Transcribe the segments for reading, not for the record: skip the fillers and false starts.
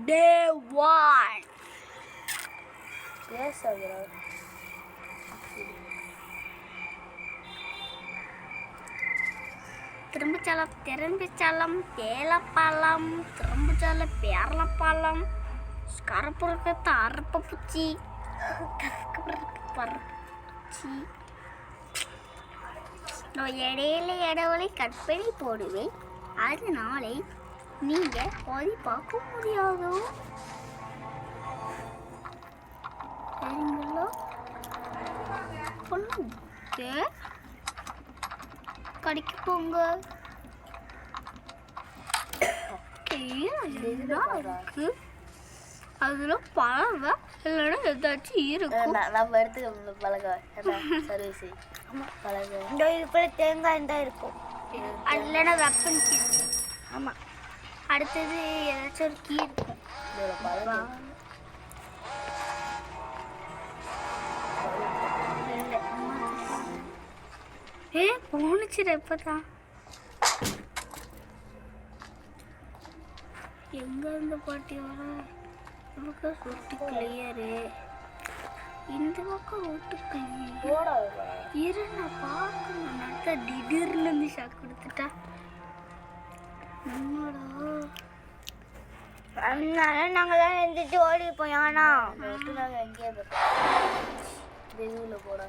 Day 1. Yes, Sagra. Terumbu-calam, tela-palam, terumbu-calam, perla-palam, skarapurka-tarpa-puci, கற்பூரச்சி இடைவெளி cut பண்ணி போடுவேன். அதனாலே நீங்கள் பாதி பார்க்க முடியாது. சரிங்களா? பண்ணுங்க, கடைக்கு போங்க. இருக்கு அதில் பழக இல்லைன்னா ஏதாச்சும் இருக்கும். நம்ம எடுத்துக்க பழக சர்வீஸ் பழக இந்த இதுக்குள்ள தேங்காய் இருந்தால் இருக்கும். இல்லைன்னா வெப்பன் கீ. ஆமாம், அடுத்தது ஏதாச்சும் ஒரு கீ இருக்கும். போனுச்சுட இப்பதான். எங்க இருந்து பாட்டி வர பக்கம் ரூட்டு கிளியரு, இந்த பக்கம் ரூட்டு கிளியர். இரு நான் பார்க்கணும். நல்லா திடீர்னு வந்து ஷாக் கொடுத்துட்டா. அதனால நாங்கள் தான் எழுந்திரிச்சு ஓடிப்போம். ஏன்னா நாங்கள் எங்கேயே தெருவில் போட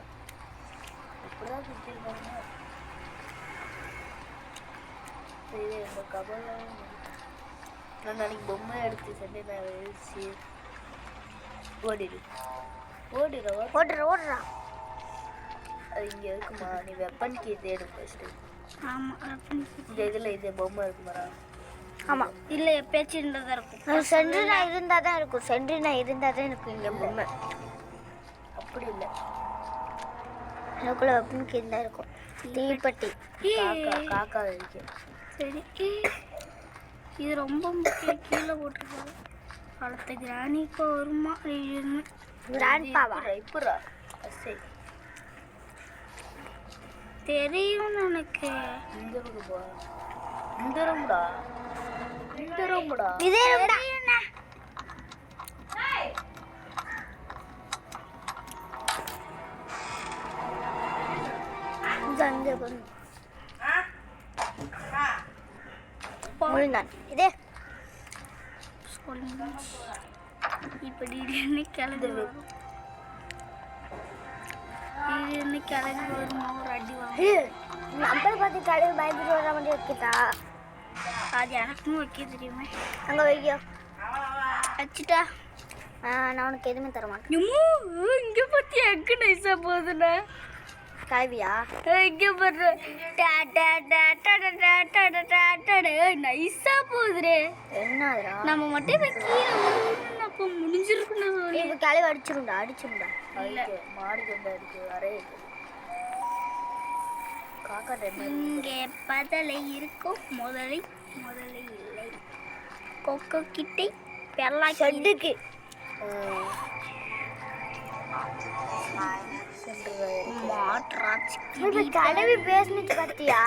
இப்படிதான் சுற்றிருக்காங்க. சரி, இந்த கபலை நான் நாளைக்கு பொம்மை எடுத்து சண்டே நான் எழுச்சி ஓடுறா. அது இங்கே இருக்குமா? நீ வெப்பன் கீ தேடு ஃபஸ்ட்டு. ஆமாம், இந்த இதில் இது பொம்மை இருக்குமாடா? ஆமாம், இல்லை எப்பயாச்சும் இருந்தால் தான் இருக்கும். சென்ட்ரினா இருந்தால் தான் இருக்கும். சென்ட்ரினா இருந்தால் தான் இருக்கும் இங்கே பொம்மை. அப்படி இல்லை, அதுக்குள்ளே வெப்பன் கீ தான் இருக்கும். தீப்பெட்டி, காக்கா இருக்கு. சரி, இது ரொம்ப முக்கியம். கீழே போட்டுருக்காங்க. அடுத்த கிராணிக்கு வருமா? கிராண்ட்பாவா? இப்படா சரி தெரியும் எனக்கு. இந்த ரூம்டா இதே ரூம்டா. இதே இப்படி கிளம்பி வருமா? ஒரு அடி வாங்க. நம்மளை பார்த்து கடை பயந்துட்டு வர மாதிரி வைக்கிட்டா. அது எனக்கும் வைக்க தெரியுமே. அங்கே வைக்க வச்சுட்டா. நான் உனக்கு எதுவுமே தர மாட்டேன். இங்கே பார்த்து எங்கே நைஸாக போகுதுண்ணா. கல்வியா இங்கே போடுற நைஸாக போகுதுரே. என்ன நம்ம மட்டும் இப்போ கீழே அப்போ முடிஞ்சிருக்குன்னு சொல்லி இப்போ கிளவி அடிச்சிருண்டா. மாடிக்கு வந்து அடிச்சு வரே காக்கா. இங்கே பதலை இருக்கும். முதலை இல்லை. கொக்கோ கிட்டை பெரலா செட்டுக்கு கடவி பேசினது பத்தியா?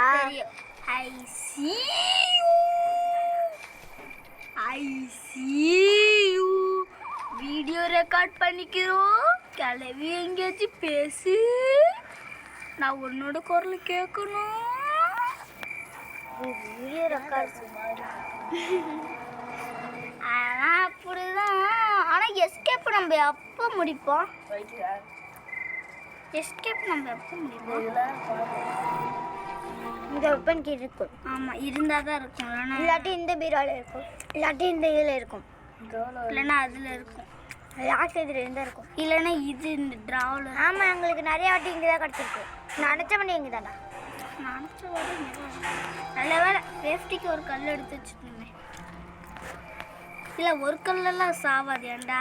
ஐ see you. வீடியோ ரெக்கார்ட் பண்ணிக்கிறோம். கிளவி எங்கேயாச்சும் பேசு, நான் உன்னோட குரல் கேட்கணும். வீடியோ ரெக்கார்ட் ஆனால் அப்படிதான். ஆனால் எஸ்கேப் நம்ம எப்போ முடிப்போம்? இந்த வெப்பன் கீ இருக்கும். ஆமாம், இருந்தால் தான் இருக்கும். இல்லாட்டி இந்த பீரோவில் இருக்கும், இல்லாட்டி இந்த இதில் இருக்கும், இல்லைன்னா அதில் இருக்கும். லாஸ்ட் இதில் இருந்தால் இருக்கும், இல்லைன்னா இது இந்த ட்ராவில். ஆமாம், எங்களுக்கு நிறைய வாட்டி இங்கே தான் கிடச்சிருக்கு. நினச்ச மணி இங்கே தானே. நினச்ச வாட்டி நல்ல வேலை சேஃப்டிக்கு ஒரு கல் எடுத்து வச்சுருந்தேன். இல்லை, ஒரு கல்லெல்லாம் சாவாது. ஏன்டா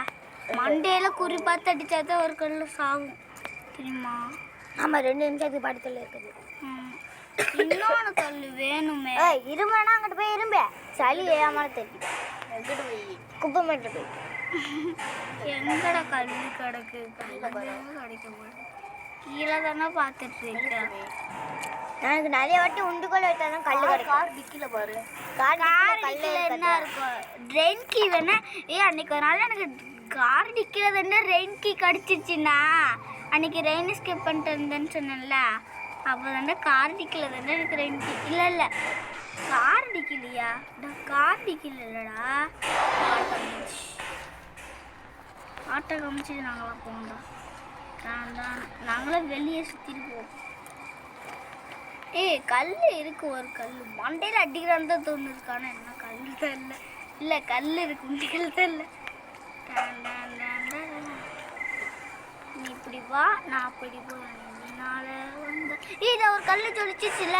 மண்டையில் குறி பார்த்து அடித்தா தான் ஒரு கல் சாகும் தெரியுமா? ஆமாம், 2 நிமிஷத்துக்கு படத்தில் இருக்குது. இன்னொன்று கல் வேணுமே. இரும்புனா அங்கிட்டு போய் இரும்பே. சளி ஏமாற தெரியும். எங்கிட்ட போய் குப்பை மட்டும் போய் எங்கடா கல் கிடக்கு? கிடைக்க மாட்டேன். கீழே தானே பார்த்துட்டு இருக்கேன். எனக்கு நிறைய வாட்டி உண்டுகோல் எடுத்தாலும் கல் கிடைக்கும். கார் டிக்கில பாரு. கார் டிக்கில என்ன இருக்கும்? ரெயின் கீ வேணா. அன்னைக்கு ஒரு நாள் எனக்கு கார் டிக்கில தானே ரெயின் கீ கடிச்சிச்சுன்னா, அன்னைக்கு ரெயின் ஸ்கிப் பண்ணிட்டு இருந்தேன்னு சொன்னேன்ல, அப்போ தானே கார் டிக்கில தானே எனக்கு ரெயின் கீ. இல்லை கார் டிக்கிலையா? கார் டிக்கில இல்லைடா, ஆட்டோ காமிச்சிட்டு நாங்களாம் போகண்டா. நாங்களாம் வெளியே சுற்றிட்டு போவோம். கல் இருக்கு, ஒரு கல் மண்டையில் அடிக்கிறான்னு தான் தோணு இருக்கானா, என்ன கல் தான் இல்லை. இல்லை கல் இருக்கு, முண்டிகள் தான் இல்லை. நீ இப்படி வா, நான் அப்படி போனால வந்த இதை ஒரு கல் சொல்லிச்சிச்சுல.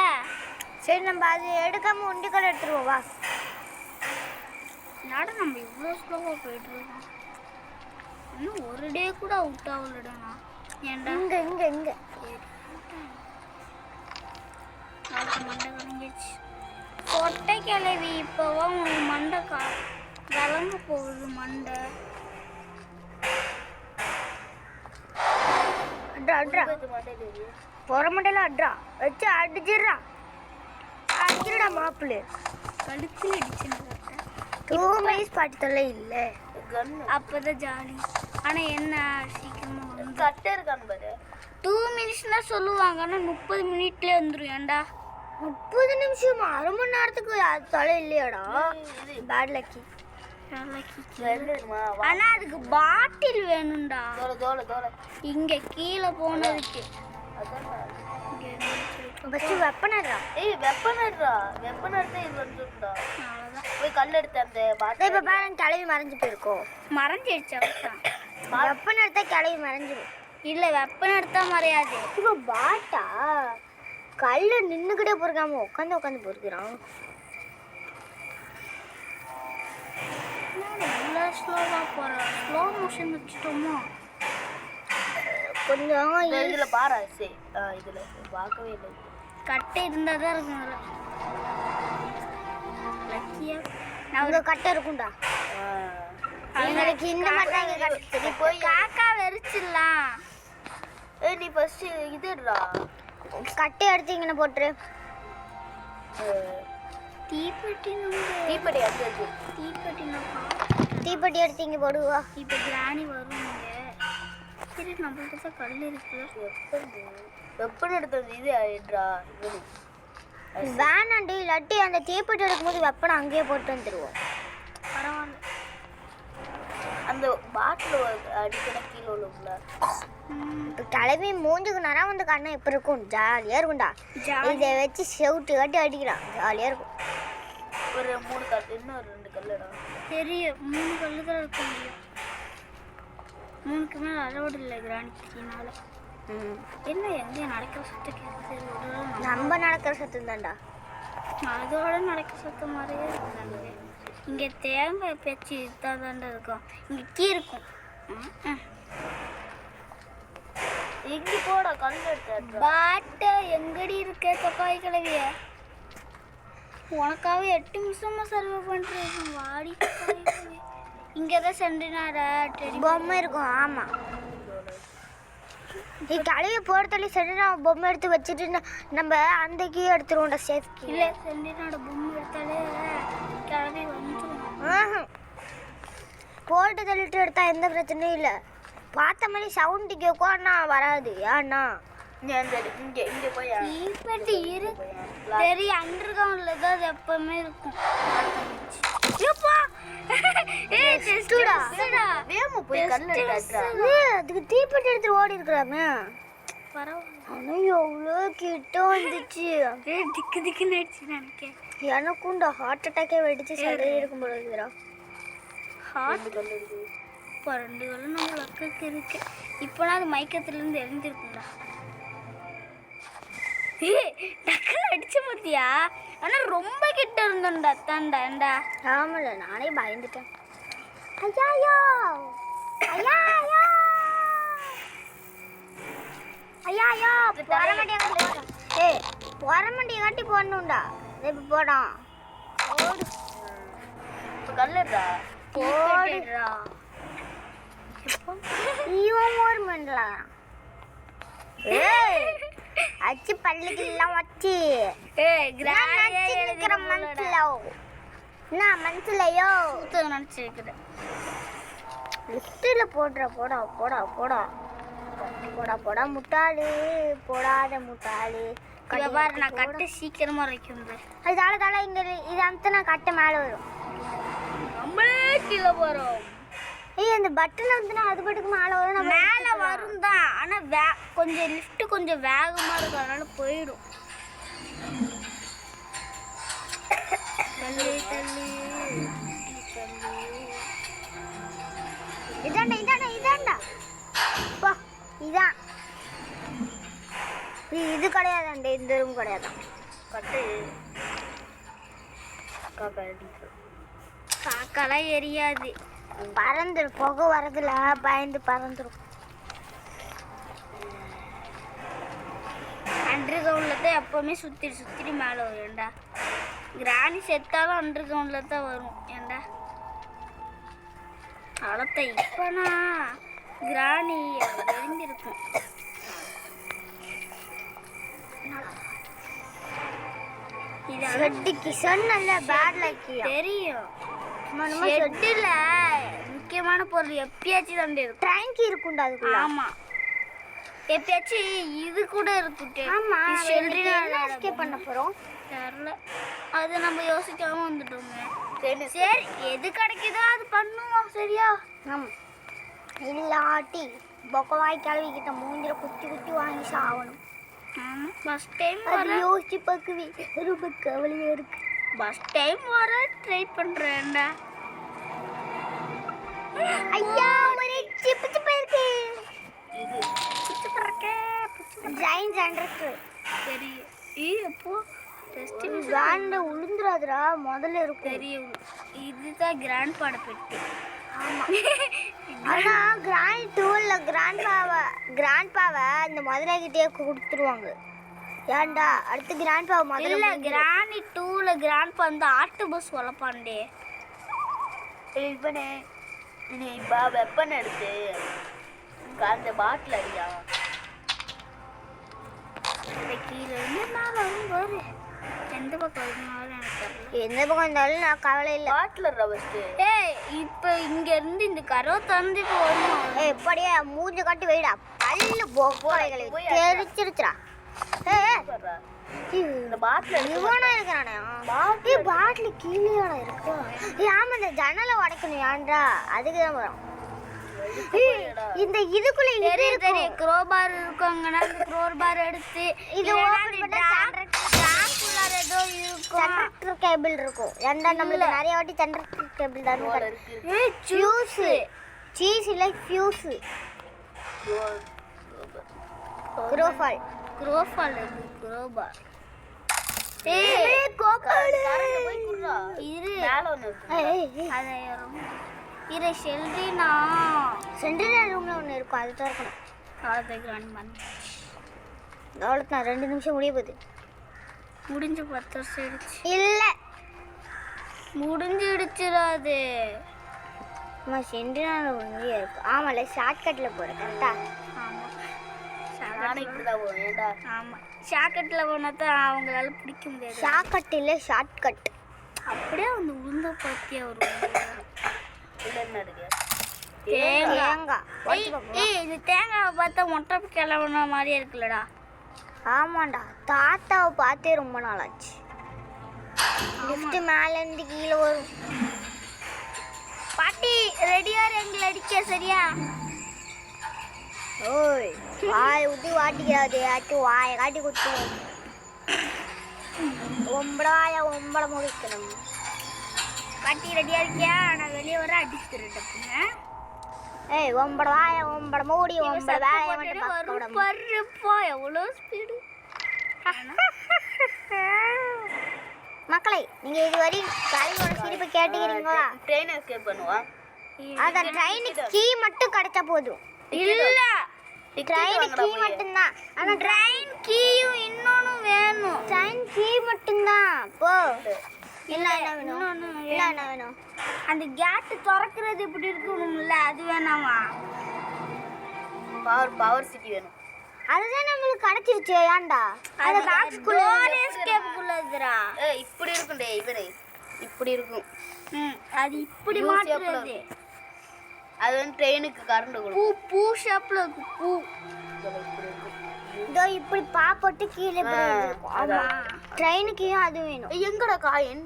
சரி நம்ம அது எடுக்காம உண்டிகள் எடுத்துருவோம் வா. நட நம்ம இவ்வளோ ஸ்லோவாக போயிட்டு இருக்கோம். இன்னும் ஒரு டே கூட அவுட் ஆகலடா. ஏன்டா இங்கே மண்டை கலங்கிடுச்சு. கொட்டை கிளவி இப்போவா உங்களுக்கு மண்டை கலங்க போகுது. மண்டை அட்ரா அட்ரா போகிற மண்டையில் அட்ரா வச்சு அடிச்சிடா மாப்பிள்ளை. கழுத்தில் அடிச்சுன்னு 2 மினிட்ஸ் பாட்டு தொல்லை இல்லை. அப்போதான் ஜாலி. ஆனால் என்ன சீக்கிரமாக கட்டை இருக்கான்னு பாரு. 2 மினிட்ஸ்னா சொல்லுவாங்க, ஆனால் 30 மினிட்லேயே வந்துடும். ஏன்டா 30 நிமிஷமா? அரை மணி நேரத்துக்கு அது தொலை இல்லையாடா? Bad lucky. ஆனா அதுக்கு பாட்டில் வேணும்டா. இங்க கீழே போனதுக்கு வெப்பன் எடுத்தா இது வந்துடா. போய் கல் எடுத்த அந்த இப்ப பாருங்க கிளவி மறைஞ்சு போயிருக்கோம். மறைஞ்சிடுச்சா? வெப்பன் எடுத்தா கிளவி மறைஞ்சிடும். இல்ல வெப்பன் எடுத்தா மறையாது. இப்போ பாட்டா கல்லு நின்னுக்கிட்டே பொறுக்காம உட்காந்து பொறுக்கிறான். ஸ்லோவா போறோம். ஸ்லோ மோஷன் வச்சுட்டோமோ கொஞ்சம். இதுல பாரு. இதுல பார்க்கவே இல்லை. கட்டை இருந்தா தான் இருக்கும். லக்கியா நான் கட்டை இருக்கும்டா. எங்களுக்கு இந்த மாதிரி தான் இங்க கட்டை. போய் காக்கா வெறிச்சிடலாம். நீ ஃபர்ஸ்ட் இதுடா கட்டை எடுத்து இங்கே போட்டுரு. தீப்பெட்டி எடுத்து இங்கே போடுவா. இப்போ கிராணி வரும். சரி நம்மள்கிட்ட தான் கல் இருக்கு. வெப்பன் எடுத்தது இது ஆயிடுறா. வேணாண்டி இல்லாட்டி அந்த தீப்பெட்டி எடுக்கும்போது வெப்பனை அங்கேயே போட்டு வந்துடுவோம். பரவாயில்ல. அந்த பாட்டில் அடிக்கிற கீழே உள்ளவங்கள கிளம்பி மூஞ்சுக்கு நேரம் வந்து கண்ணா எப்படி இருக்கும்? ஜாலியாக இருக்கும்டா. இதை வச்சு செவுட்டு காட்டி அடிக்கிறான். ஜாலியாக இருக்கும். ஒரு 3 கல், இன்னும் 2 கல்லுடா. பெரிய 3 கல்லு தான் இருக்க முடியும். 3க்கு மேலே அளவோடு இல்லை கிராணிக்கினால. என்ன எங்கே நடக்கிற சத்தம் கேட்குது? நம்ம நடக்கிற சத்தம் தான்டா. அதோட நடக்கிற சத்தம் மாதிரியே இருக்கு. இங்கே தேங்காய் பேச்சு இதாக தாண்டா இருக்கும். இங்கே கீ இருக்கும். எங்கே போட கல் எடுத்த பாட்டை எங்கடி இருக்க தப்பாய் கிளவிய? உனக்காக 8 நிமிஷமா சர்வே பண்ணுறேன். வாடி இங்கே தான் சென்றினாரா பொம்மை இருக்கும். ஆமாம் நீ கிளவிய போகிறதாலே சென்றினா பொம்மை எடுத்து வச்சுட்டு நம்ம அந்த கீ எடுத்துருவோம்டா. சேஃப் கீ இல்லை. சென்றினாட பொம்மை எடுத்தாலே கிளவி வந்துடும். போட்டு தள்ளிட்டு எடுத்தா எந்த பிரச்சனையும் இல்லை. பார்த்த மாதிரி சவுண்டு கேட்கும் ஆனால் வராது. ஏன்னா இங்கே போய் சரி அண்டர் கிரவுண்ட்ல தான் அது எப்பவுமே இருக்கும். அதுக்கு தீப்பெட்டி எடுத்து ஓடி இருக்கிறாமே. ஆனா எவ்வளோ கிட்ட வந்துச்சு. அப்படியே திக்கு திக்குன்னு ஆயிடுச்சு. நினைக்கேன் எனக்கும் இந்த ஹார்ட் அட்டாக்கே வெடிச்சு சரி இருக்கும் போல இருக்குறா. ஹார்ட் இப்போ 2 கல்லு நம்ம லக்குக்கு இருக்கு. இப்போனா அது மயக்கத்துலேருந்து எழுந்திருக்கும்டா. டக்குன்னு அடிச்சு பார்த்தியா? ஆனால் ரொம்ப கிட்ட இருந்தோம்டா. அத்தான்டா. ஆமாம்ல நானே பயந்துட்டேன். ஐயாயோ ஐயாயோ ஐயாயோ வரமண்டியை காட்டி போடணும்டா. இப்போ போடான் ஓடு. கல்லுடா போடுறா. இவன் ஒரு மண்டலாம். அச்சு பல்லுக்கு எல்லாம் வச்சு ஏய் நினைச்சிருக்கிற மனசுல என்ன மனசுலையோ நினைச்சிருக்கிறேன். லிஸ்ட்ல போடுற போடா போடா போடா போடா போடா முட்டாளு போடாத முட்டாளு பாரு நான் கட்டு சீக்கிரமா வைக்கும். அது தாழ தாழ இங்க இது அமுத்து நான் கட்ட மேலே வரும். நம்மளே கீழே போறோம். ஏய் அந்த பட்டன் வந்து அது பாட்டுக்கு மேலே வரும். மேலே வரும் தான், ஆனா கொஞ்சம் லிஃப்ட் கொஞ்சம் வேகமா இருக்கும், அதனால போயிடும். தள்ளி தள்ளி இதாண்டா இதாண்டா இதாண்டா பா இதான் இது கிடையாதாண்டே, இந்த ரூம் கிடையாதான். கட்டு காக்கெல்லாம் எரியாது, பறந்துடும். புகை வரதுல பயந்து பறந்துடும். அண்டர் கிரவுண்ட்ல தான் எப்பவுமே சுத்திட்டு சுத்திட்டு மேலே வரும்டா. கிராணி செத்தாலும் அண்டர் கிரவுண்ட்ல தான் வரும். ஏண்டா அவ்வளோத்த இப்பனா கிராணி தெரிஞ்சிருக்கும். ஷெட்டுக்கு சொன்னல பேட் லக்கியா தெரியும். ஷெட்டில் முக்கியமான பொருள் எப்பயாச்சும் தாண்டி இருக்கும். ட்ராங்கி இருக்கும்டா அதுக்குள்ள. ஆமா எப்பயாச்சும் இது கூட இருக்கு. ஆமா எஸ்கேப் பண்ண போறோம் தெரியல, அது நம்ம யோசிக்காம வந்துட்டோங்க. சரி எது கிடைக்குதோ அது பண்ணுவோம். சரியா? ஆமா இல்லாட்டி பொக்கவாய் கிளவிக்கிட்ட மூஞ்சில குத்தி குத்தி வாங்கி சாகணும். ஃபர்ஸ்ட் டைம் அது யோசிச்சு பார்க்கவே ரொம்ப கவலையா இருக்கு. ஃபர்ஸ்ட் டைம் வர ட்ரை பண்றேன்டா. ஐயா ஒரு சிப்பு சிப்பு இருக்கு. இது புச்சு பறக்கே ஜெயின் ஜெனரேட்டர். சரி எப்போ டெஸ்ட் கிராண்ட் உளுந்துராதுடா முதல்ல இருக்கும். தெரியும், இதுதான் கிராண்ட் பாட பெட்டி. ஆமா ஆனா கிராண்ட் டூல்ல கிராண்ட் பாவை இந்த மதுரை கிட்டே கொடுத்துருவாங்க. ஏன்டா அடுத்து கிராண்ட் பாவை மதுரை இல்ல கிராண்ட் டூல கிராண்ட் பா வந்து ஆட்டு பஸ் வளர்ப்பான்டே. இவனே நீ இப்போ வெப்பன் எடுத்து அந்த பாட்டில் அடியா கீழே இருந்து மேலே வரும் பாரு. எந்த பக்கம் இருந்தாலும் எனக்கு தெரியல. எந்த பக்கம் இருந்தாலும் நான் கவலை இல்லை. பாட்டில் ஃபஸ்ட்டு. ஏய் இப்போ இங்க இருந்து இந்த கரோ தந்து இப்போ வருமா? எப்படியே மூஞ்சி கட்டி வைடா பல்லு பொக்கோலைகளை தெரிச்சிருச்சுடா. இந்த பாட்டில் இவனா இருக்கிறானே பாட்டில் கீழேயாடா இருக்கும். ஆமா இந்த ஜன்னலை உடைக்கணும். ஏன்டா அதுக்கு தான் வரும். இந்த இதுக்குள்ள இது தெரியும் க்ரோபார் இருக்காங்கன்னா அந்த க்ரோபார் எடுத்து இது ஓபன் பண்ணா ட்ராக்குலர் ஏதோ இருக்கும். ஜெனரேட்டர் கேபிள் இருக்கும். ஏன்டா நம்மளுக்கு நிறைய வாட்டி ஜெனரேட்டர் கேபிள் தான் இருக்கு. ஏய் ஃபியூஸ் சீஸ் இல்ல ஃபியூஸ் க்ரோபால் இது க்ரோபார். ஏய் கோபால் போய் குடுறா. இரு மேலே ஒன்று இருக்கு. அதை இரு ஷெல்ரினா சென்ட்ரல் ரூம்ல ஒன்று இருக்கும். அது திறக்கணும். அதை கிராண்ட் பண்ண அவ்வளோதான் 2 நிமிஷம் முடிய போகுது. முடிஞ்சு 10 வருஷம் ஆயிடுச்சு. இல்லை முடிஞ்சிடுச்சுடாது. ஆமாம் சென்ட்ரல் ஒன்றியே இருக்கு. ஆமாம்ல ஷார்ட்கட்டில் போகிறேன் கரெக்டா? ஆமாம் நானும் இப்படி தான் போவேன். ஏண்டா ஆமாம் ஷார்ட்கட்டில் போனால் தான் அவங்களால பிடிக்க முடியாது. ஷார்ட்கட் இல்லை ஷார்ட்கட். அப்படியே வந்து உளுந்த பத்தியா வரும். இல்லை என்ன இருக்கு தேங்காய். ஏய் இந்த தேங்காவை பார்த்தா மொட்டை கிளம்புன மாதிரியே இருக்குல்லடா. ஆமாண்டா தாத்தாவை பார்த்தே ரொம்ப நாள் ஆச்சு. லிஃப்ட் மேலேருந்து கீழே வரும். பாட்டி ரெடியா எங்களை அடிக்க சரியா? ஓய் வாய் ஊற்றி வாட்டிக்கிறாது. ஆச்சு வாயை காட்டி கொடுத்துவோம். ஒம்பட முடிக்கணும். பாட்டி ரெடியா இருக்கியா? நான் வெளியே வர அடிச்சுருட்டேன். ஏய் ஒம்பட வாயை ஒம்பட மூடி ஒம்பட வேலையை மட்டும் வரும் பருப்பா எவ்வளோ ஸ்பீடு. மக்களை நீங்கள் இதுவரை கலையோட சிரிப்பு கேட்டுக்கிறீங்களா? ட்ரெயின் எஸ்கேப் பண்ணுவான். அந்த ட்ரெயினுக்கு கீ மட்டும் கிடைச்சா போதும். இல்ல ட்ரெயின் கீ மட்டும்தான். ஆனா ட்ரெயின் கீயும் இன்னொன்னு வேணும். ட்ரெயின் கீ மட்டும்தான். போ இல்ல இன்னொன்னு என்ன வேணும்? அந்த கேட் திறக்கிறது இப்படி இருக்கணும்ல, அது வேணாமா? பவர் சிட்டி வேணும். அதுதான் நம்மளுக்கு கிடைச்சிருச்சு. ஏன்டா அது பாக்ஸ்க்குள்ள எஸ்கேப்புக்குள்ளதுடா. இப்படி இருக்கும் டே இவரு. இப்படி இருக்கும். அது இப்படி பூ shape ல மாட்டுறது. அது வந்து ட்ரெயினுக்கு கரண்ட் பூ கொடுக்கும். பூ ஷேப்ல இருக்கு பூ. இப்படி இருக்கும். இதோ இப்படி பாப்பட்டு கீழே இப்படி இருக்கும். ஆமா ட்ரெயினுக்கு அது வேணும். எங்கடா காயின்?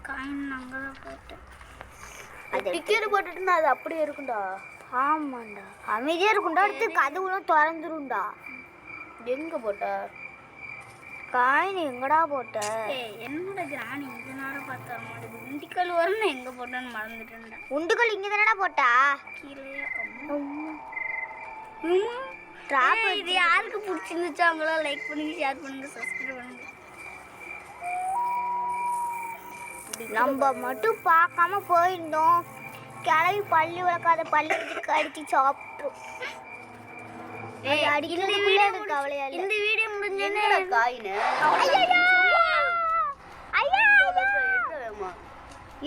காயின் அங்கதான் போட்டேன். டிக்கெட் போட்டுட்டுனா அது அப்படியே இருக்கும்டா. ஆமாண்டா அமைதியா இருக்கும்டா. அடுத்து கதவுலாம் திறந்துரும்டா. எங்க போட்ட? காயின் எங்கடா போட்ட? என்னோட கிராணி இந்த நேரம் பார்த்தா மாட்டேது. உண்டிக்கல் வரணும் எங்க போட்டேன்னு மறந்துட்டேன்டா. உண்டுகள் இங்க தானடா போட்டா? கீழே டிராப் இது யாருக்கு பிடிச்சிருந்துச்சோ அவங்களாம் லைக் பண்ணுங்க, ஷேர் பண்ணுங்க, சப்ஸ்கிரைப் பண்ணுங்க. நம்ம மட்டும் பார்க்காம போயிருந்தோம். கிளவி பள்ளி விளக்காத பள்ளி கடிச்சு சாப்பிட்டோம். அடிக்கிறதுக்குள்ள எனக்கு கவலையா இல்லை. இந்த வீடியோ முடிஞ்சோடனே என்னடா காயின்?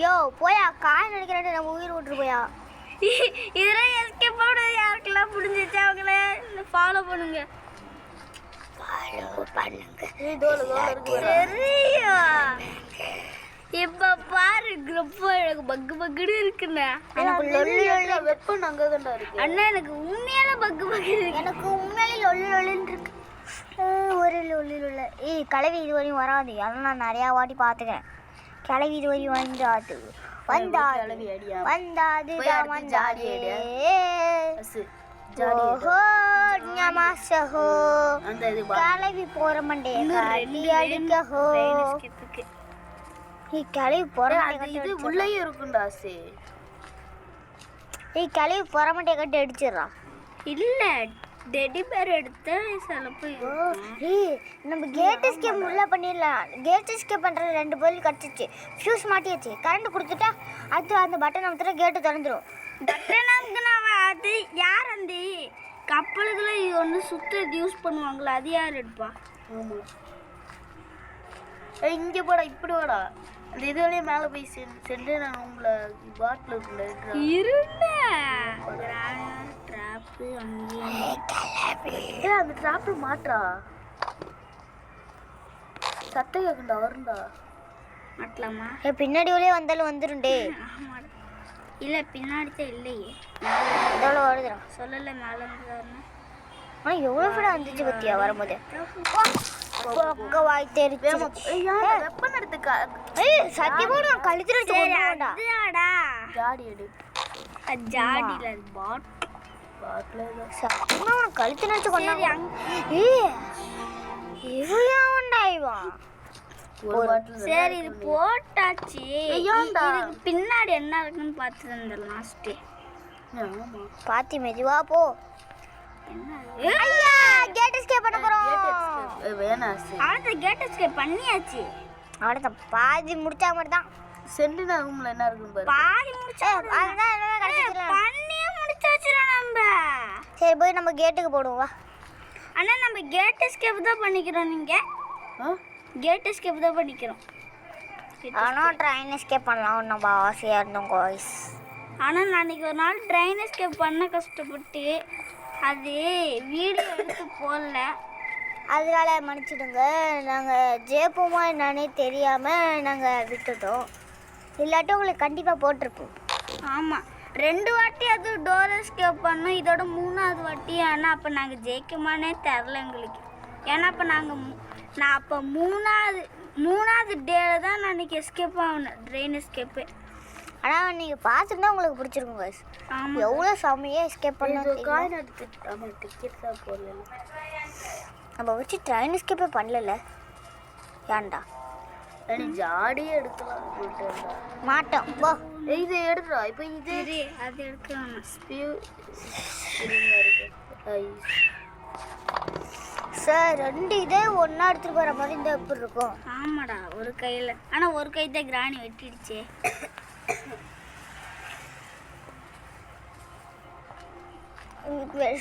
யோ போயா காய் நினைக்கிறேன். நம்ம உயிர் விட்டுரு போயா. இதெல்லாம் எஸ்கேப் ஆகுறது யாருக்கெல்லாம் புரிஞ்சிச்சு அவங்கள ஃபாலோ பண்ணுங்க. தெரியும். இப்ப பாரு ரொம்ப எனக்கு பக்கு பக்குன்னு இருக்குண்ணா. எனக்கு வெப்பம் அங்கதான்டா இருக்கு. அண்ணா எனக்கு உண்மையான பக்கு பக்கு இருக்கு. எனக்கு உண்மையிலே லொல்லுன்னு இருக்கு. ஒரு லொல்லுல கிளவி இது வரையும் வராது. அதெல்லாம் நான் நிறையா வாட்டி பார்த்துக்கிறேன். கிளவி இது வரையும் வந்தாது வந்தாது கிளவி போற மண்டைய அடிக்கஹோ. கிளவி போற இது உள்ளேயும் இருக்கும்டா. கிளவி போற மண்டைய கட்டி அடிச்சிடறான். இல்ல டெடி பேர் எடுத்து சிலப்பு நம்ம கேட் எஸ்கேப் உள்ள பண்ணிடலாம். கேட் எஸ்கேப் பண்றது 2 பொருள் கிடச்சிச்சு. ஃபியூஸ் மாட்டியாச்சு. கரண்ட் கொடுத்துட்டா அடுத்து அந்த பட்டன் அமுத்துட்டா கேட்டு திறந்துடும். அது யார் அந்த கப்பலுக்குள்ள இது ஒன்று சுத்த யூஸ் பண்ணுவாங்களா? அது யார் எடுப்பா? ஆமா இங்க போடா. இப்படி வாடா. அந்த இதுலயே மேல போய் சென்று நான் உங்களை பாட்டில் இருக்குல்ல ட்ராப்பு அந்த ட்ராப்ல மாட்டா சட்டை கேக்குண்டா வருண்டா. மாட்டலாமா? பின்னாடி உள்ளே வந்தாலும் வந்துருண்டே. இல்லை பின்னாடி தான் இல்லையே. எவ்வளோ வருதுடா சொல்லலை மேலே இருந்து. ஆனால் எவ்வளோ ஃபீடாக வந்துச்சு பத்தியா வரும்போது. வாய் தெரிச்சு வெப்பன் எடுத்துக்கா. சத்தியமா நான் கழுத்துல ஜாடி எடு. ஜாடியில சத்தியமா நான் கழுத்து நினைச்சு கொண்டாங்க. இவன் இவன் சரி இது போட்டாச்சு. இதுக்கு பின்னாடி என்ன இருக்குன்னு பார்த்து இந்த லாஸ்ட் பாத்தி மெதுவா போ. ஐயா கேட் எஸ்கேப் பண்ண போறோம். அடுத்த கேட் எஸ்கேப் பண்ணியாச்சு. அடுத்த பாதி முடிச்சா மட்டும் தான் சென்டினா ரூம்ல என்ன இருக்கும் பாரு. பாதி முடிச்சா அதுதான் என்ன கிடைச்சிடலாம். பண்ணியே முடிச்சாச்சுடா நம்ம. சரி போய் நம்ம கேட்டுக்கு போடுவோம் வா. அண்ணா நம்ம கேட் எஸ்கேப் தான் பண்ணிக்கிறோம். நீங்க கேட் எஸ்கேப் தான் பண்ணிக்கிறோம். ஆனால் ட்ரெயின் எஸ்கேப் பண்ணலாம் நம்ம ஆசையாக இருந்தோம் காய்ஸ். ஆனால் நான் அன்றைக்கி ஒரு நாள் ட்ரெயின் எஸ்கேப் பண்ண கஷ்டப்பட்டு அது வீடியோ எடுத்து போடல. அதனால மன்னிச்சிடுங்க. நாங்கள் ஜெயிப்போமா என்னன்னே தெரியாமல் நாங்கள் விட்டுட்டோம். இல்லாட்டி உங்களுக்கு கண்டிப்பாக போட்டிருப்போம். ஆமாம் 2 வாட்டி அது டோர் எஸ்கேப் பண்ணோம். இதோட 3ஆவது வாட்டி. ஆனால் அப்போ நாங்கள் ஜெயிக்குமானே தெரில எங்களுக்கு. ஏன்னா அப்போ நான் அப்போ மூணாவது டேல தான் நான் அன்றைக்கி எஸ்கேப் ஆகணும் ட்ரெயின் எஸ்கேப்பு. ஆனால் நீங்கள் பார்த்துருந்தா உங்களுக்கு பிடிச்சிருக்கும் guys. ஆமாம் எவ்வளோ செம்மையாக எஸ்கேப் பண்ணோம். காயின் எடுத்துட்டு ஆமாம் டிக்கெட் தான் போடல. நம்ம வச்சு ட்ரெயின் எஸ்கேப்பே பண்ணல. ஏன்டா ஜாடியே எடுக்கலாம் மாட்டோம் போ. இது எடுறா. இப்போ இது அது எடுக்கலாம். சார் 2 இதே ஒன்றா எடுத்துகிட்டு போகிற மாதிரி இருந்தால் எப்படி இருக்கும்? ஆமாடா ஒரு கையில். ஆனால் ஒரு கை தான் கிராணி வெட்டிடுச்சு.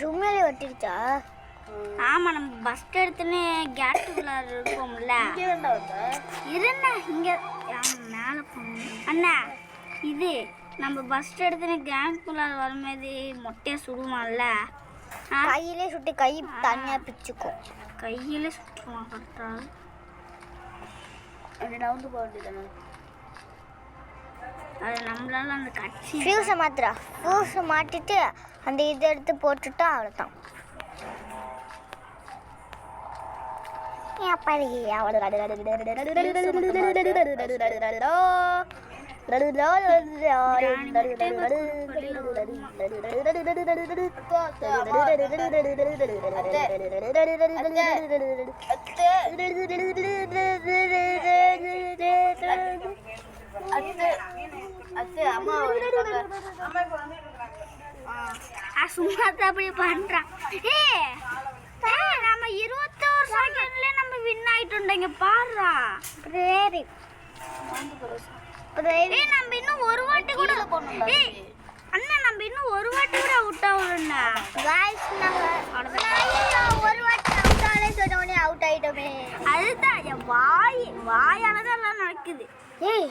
சும்மையிலே வெட்டிடுச்சா? ஆமாம் நம்ம பஸ் எடுத்துன்னு கேட்டுக்குள்ள இருக்கோம்ல. இருண்ணா இங்கே மேலே போகணும். அண்ணா இது நம்ம பஸ் எடுத்துன்னு கேங்குக்குள்ள வரும்போது மொட்டையாக சுடுவான்ல கையிலே சுட்டு கை தனியாக பிச்சுக்கும். கையில சுற்றுவான் கரெக்டா. அப்படி நவுந்து போக வேண்டியதானே. அது நம்மளால அந்த கட்சி ஃபியூஸை மாத்திரா, ஃபியூஸை மாட்டிட்டு அந்த இதை எடுத்து போட்டுட்டா அவ்வளோதான். சும்மா தான் அப்படி பண்றான். நம்ம 21 செகண்ட்ல நம்ம வின் ஆயிட்டோம்ங்க பாருடா. சரி நம்ம இன்னும் ஒரு வாட்டி கூட அண்ணா நம்ம இன்னும் ஒரு வாட்டி கூட அவுட் ஆகலண்ணா. காய்ஸ் நாங்கள் ஒரு வாட்டி அவுட் ஆகலே சொன்னோடனே அவுட் ஆகிட்டோமே. அதுதான் என் வாயால தான் எல்லாம் நடக்குது. ஏய்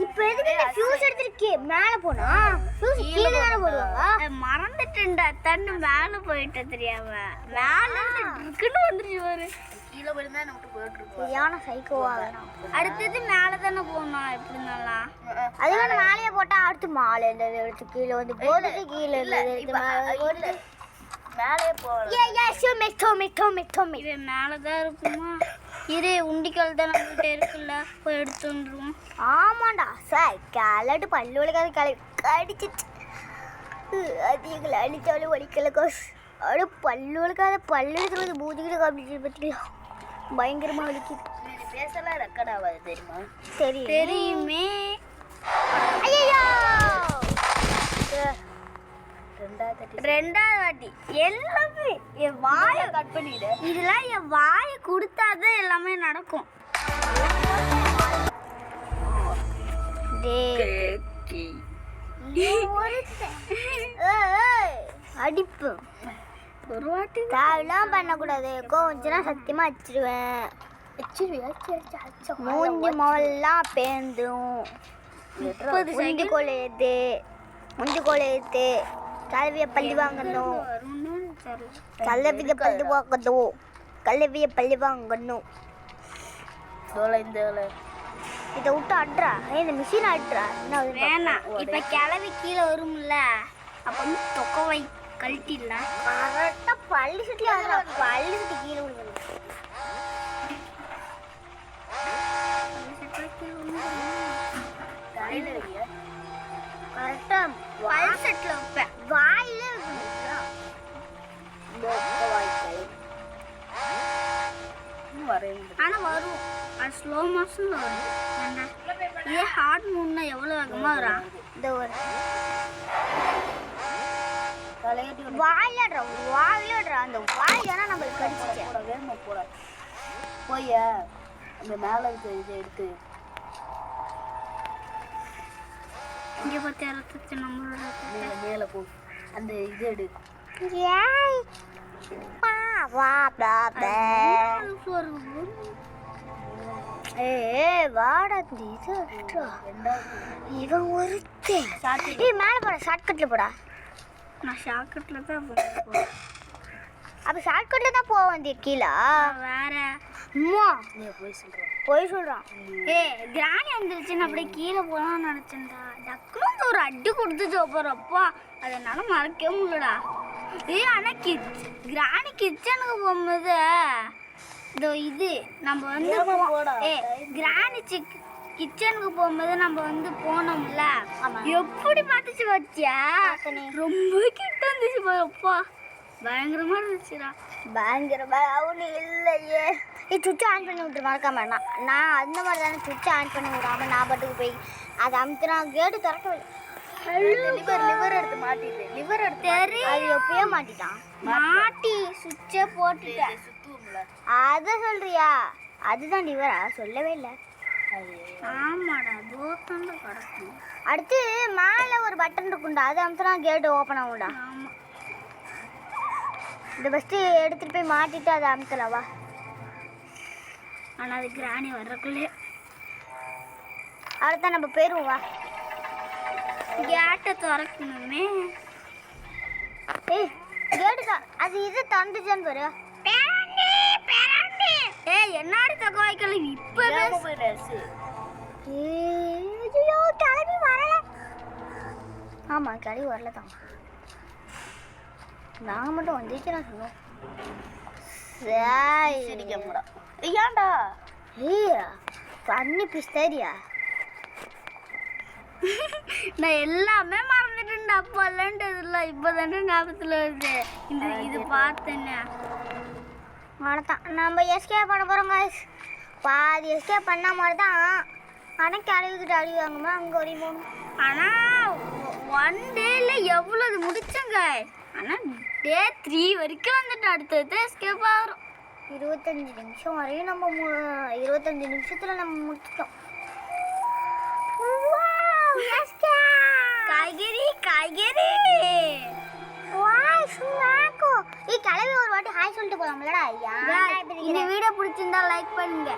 இப்போ எதுக்கு இந்த ஃபியூஸ் எடுத்துருக்கே மேலே போனா? ஃபியூஸ் கீழே தானே போடுவாங்க. மறந்துட்டேன்டா, தண்ணி மேலே போயிட்ட தெரியாம மேலே இருக்குன்னு வந்துருச்சு பாரு. கீழே போயிருந்தா நமக்கு போயிட்டுருக்கோம். சரியான சைக்கோவா வேணாம். அடுத்தது மேலே தானே போகணும் எப்படி இருந்தாலும். அதுக்கான மேலேயே போட்டா அடுத்து மாலை இருந்தது எடுத்து கீழே வந்து போட்டுட்டு கீழே இருந்தது மேலே போகலாம். இவன் மேலே தான் இருக்குமா? இரு உண்டிக்கல் தான் நம்மகிட்ட இருக்குல்ல, போய் எடுத்து வந்துருவோம். ஆமாண்டா சார் கிளட்டு பல்லு வலிக்காது கடிச்சிச்சு. அது எங்களை அடித்தாலும் வலிக்கல கோஸ். அப்படியே பல்லு வலிக்காத பல்லு எடுத்து பூஜிக்கிட்டு காப்பிச்சு பற்றிக்கலாம். பயங்கரமாக வலிக்குது. பேசலாம் ரெக்கார்ட் ஆகாது தெரியுமா? தெரியுமே. ஐயோ ரெண்டாவது வாட்டி எல்லாமே என் வாயை கட் பண்ணிடு. இதெல்லாம் என் வாயை கொடுத்தாதான் எல்லாமே நடக்கும். அடிப்பு ஒரு வாட்டி தேவையெல்லாம் பண்ணக்கூடாது. கோவச்சுன்னா சத்தியமாக வச்சிருவேன். மூஞ்சி மொல்லாம் பேந்தும். 30 உண்டி கொலையுது கல்வியை பள்ளி வாங்கணும். கல்வியை பள்ளி வாங்கணும். கல்வியை பள்ளி வாங்கணும். இதை விட்டு அட்றா. இந்த மிஷின் அட்றா. வேணாம். இப்ப கிளவி கீழே வரும்ல, அப்ப வந்து தொக்கவை கழட்டிடலாம். கரெக்டாக பள்ளி சுற்றி ஆடுறா. பள்ளி சுற்றி கீழே விழுங்கணும். கரெக்டாக பல் செட்ல வைப்பேன். வாயில ஆனா வரும், அது ஸ்லோ மோஷன்ல வரும். இதே ஹார்ட் மூவ்னா எவ்வளவு வேகமா வரும். இந்த ஒரு வாயிலடுறா வாயிலடுறா. அந்த வாயிலனா நம்மளுக்கு கடிச்சிச்சு. வேகமாக போட போய் அந்த மேலே இருக்க இதை எடுத்து இங்க பார்த்து ரத்தத்தை நம்மளோட மேலே போ. அந்த இது எடு. ஏய் பா வா பாபே. ஏய் வாடா இது அட்றா. இவன் ஒருத்தே. ஏய் மேலே போடா. ஷார்ட்கட்ல போடா. நான் ஷார்ட்கட்ல தான் போறேன். அப்ப ஷார்ட்கட்ல தான் போக வந்திய கீழே. வேற அம்மா நீ போய் சொல்றான். கிராணி வந்துருச்சுன்னு அப்படியே கீழே போகலாம்னு நினச்சேன்டா. டக்குனு ஒரு அடி கொடுத்துச்சு போகிறப்பா. அதை என்னால் மறக்கவே முடியலடா. ஆனால் கிராணி கிச்சனுக்கு போகும்போது இது நம்ம வந்து கிராணி கிச்சனுக்கு போகும்போது நம்ம வந்து போனோம்ல, எப்படி பார்த்துச்சு வச்சியா? ரொம்ப கிட்ட வந்துச்சு போகிறப்பா. பயங்கரமாக இருந்துச்சுடா. பயங்கரமா அவனு இல்லையே. சுவிட்ச் ஆன் பண்ணி விட்டுரு மறக்காம. நான் அந்த மாதிரி தானே சுவிட்ச் ஆன் பண்ணி விடாம நான் பாட்டுக்கு போய் அதை அமுத்துனா கேட்டு திறக்கவில்லை. லிவர் எடுத்து மாட்டிடு. லிவர் எடுத்து அது எப்பயே மாட்டிட்டான். மாட்டி சுவிட்சை போட்டுட்டேன். சுத்துவோம்ல, அதை சொல்றியா? அதுதான் லிவரா? சொல்லவே இல்லை. ஆமாடா, தோத்தம் கிடக்கும். அடுத்து மேலே ஒரு பட்டன் இருக்குண்டா, அதை அமுத்துனா கேட்டு ஓப்பன் ஆகும்டா. ஆமாம், இந்த ஃபஸ்ட்டு எடுத்துகிட்டு போய் மாட்டிட்டு அதை அமுத்தலவா. ஆனால் அது கிராணி வர்றக்குள்ளே அவ்வளோதான் நம்ம போயிடுவோம். வா கேட்டை திறக்கணுமே. ஏய் கேட்டுக்கா அது இது தந்துச்சான்னு பாரு. ஏய் என்னடி தகவாய்க்கல இப்போ தெரியாம போயிடுச்சு. ஐயோ கிளம்பி வரல. ஆமா கிளம்பி வரல தான். நாங்கள் மட்டும் வந்துச்சு நான் சொன்னோம். சிரிக்கமுடா. ஏன்டா ஏய் பண்ணி பிஸ்தாரியா. நான் எல்லாமே மறந்துட்டேன்டா. அப்போ இல்லைன்றதுல இப்போ தானே ஞாபகத்தில் வருது. இது பார்த்தேன்னு அவ்வளோதான் நம்ம எஸ்கேப் பண்ண போகிறோம் guys. பாதி எஸ்கேப் பண்ண மாதிரி தான். ஆனால் கிளவிக்கிட்டு அடி வாங்குமா அங்கே வரையும் போகணும். ஆனால் 1 டேல எவ்வளவு முடிச்சோங்க. ஆனால் டே 3 வரைக்கும் வந்துட்டு அடுத்தது எஸ்கேப் ஆகிறோம். 25 நிமிஷம் வரையும் நம்ம 25 நிமிஷத்தில் நம்ம முடிச்சிட்டோம். காய்கறி காய்கறி வாய் சும்மாக்கோ. கிளவி ஒரு வாட்டி ஹாய் சொல்லிட்டு போகலாம்லடா. இந்த வீடியோ பிடிச்சிருந்தா லைக் பண்ணுங்க.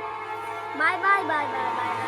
பாய் பாய் பாய் பாய் பாய்.